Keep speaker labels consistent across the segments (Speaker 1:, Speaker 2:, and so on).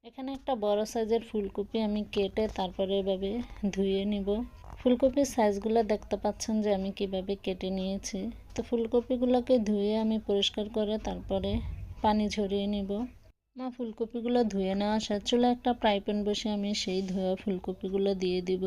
Speaker 1: এখানে একটা বড় সাইজের ফুলকপি আমি কেটে তারপরে এভাবে ধুয়ে নিব। ফুলকপির সাইজগুলো দেখতে পাচ্ছেন যে আমি কিভাবে কেটে নিয়েছি। তো ফুলকপিগুলোকে ধুয়ে আমি পরিষ্কার করে তারপরে পানি ঝরিয়ে নিব। ফুলকপিগুলো ধুয়ে নেওয়া শেষ। চুলায় একটা ফ্রাই প্যান বসে আমি সেই ধোয়া ফুলকপিগুলো দিয়ে দিব।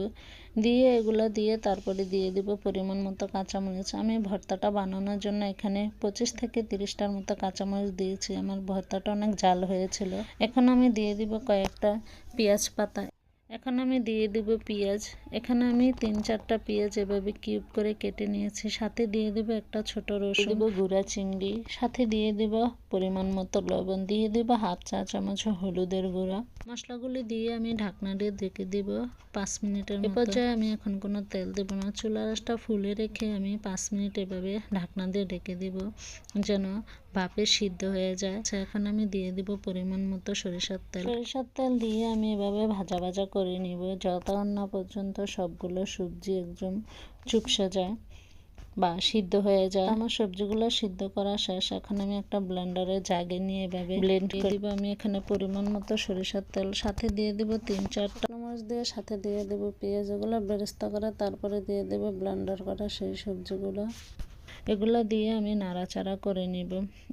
Speaker 1: দিয়ে এগুলো দিয়ে তারপরে দিয়ে দিব পরিমাণ মতো কাঁচামরিচ। আমি ভর্তাটা বানানোর জন্য এখানে 25 থেকে 30টার মতো কাঁচামরিচ দিয়েছি। আমার ভর্তাটা অনেক ঝাল হয়েছিল। এখন আমি দিয়ে দিব কয়েকটা পেঁয়াজ পাতা। এখন আমি দিয়ে দিব পেঁয়াজ। এখানে আমি 3-4টা পেঁয়াজ এভাবে কিউব করে কেটে নিয়েছি। সাথে দিয়ে দিব একটা ছোট রসুন, দিব গুঁড়া চিংড়ি, সাথে দিয়ে দিব পরিমাণ মতো লবণ, দিয়ে দিব হাফ চা চামচ হলুদের গুঁড়া। মশলাগুলি দিয়ে আমি ঢাকনা দিয়ে ঢেকে দিব 5 মিনিটের মতো। এ পর্যায়ে আমি এখন কোনো তেল দেব না। চুলার আঁচটা ফুলে রেখে আমি 5 মিনিট এভাবে ঢাকনা দিয়ে ঢেকে দিব যেন ভাপে সিদ্ধ হয়ে যায়। এখন আমি দিয়ে দিব পরিমাণ মতো সরিষার তেল। সরিষার তেল দিয়ে আমি এভাবে ভাজা ভাজা করে নিব যতক্ষণ না পর্যন্ত সবগুলো সবজি একদম চুপসে যায় বা সিদ্ধ হয়ে যায়। আমার সবজিগুলো সিদ্ধ করা শেষ। এখন আমি একটা ব্লেন্ডারে জাগে নিয়ে এভাবে ব্লেন্ড করে দিব। আমি এখানে পরিমাণ মতো সরিষার তেল, সাথে দিয়ে দিব 3-4টা চামচ দিয়ে, সাথে দিয়ে দেব পেঁয়াজ। এগুলো বেরেস্তা করে তারপরে দিয়ে দেব ব্লেন্ডার করা সেই সবজিগুলো। এগুলো দিয়ে আমি নাড়াচাড়া করে নিব।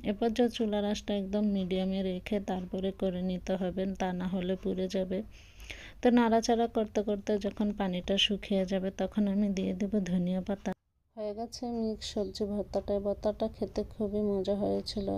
Speaker 1: এরপর যে চুলার আঁচটা একদম মিডিয়ামে রেখে তারপরে করে নিতে হবে, তা না হলে পুড়ে যাবে। তো নাড়াচাড়া করতে করতে যখন পানিটা শুকিয়ে যাবে তখন আমি দিয়ে দেব ধনিয়া পাতা। হয়ে গেছে মিক্স সবজি ভর্তাটা। ভর্তাটা খেতে খুবই মজা হয়েছিল।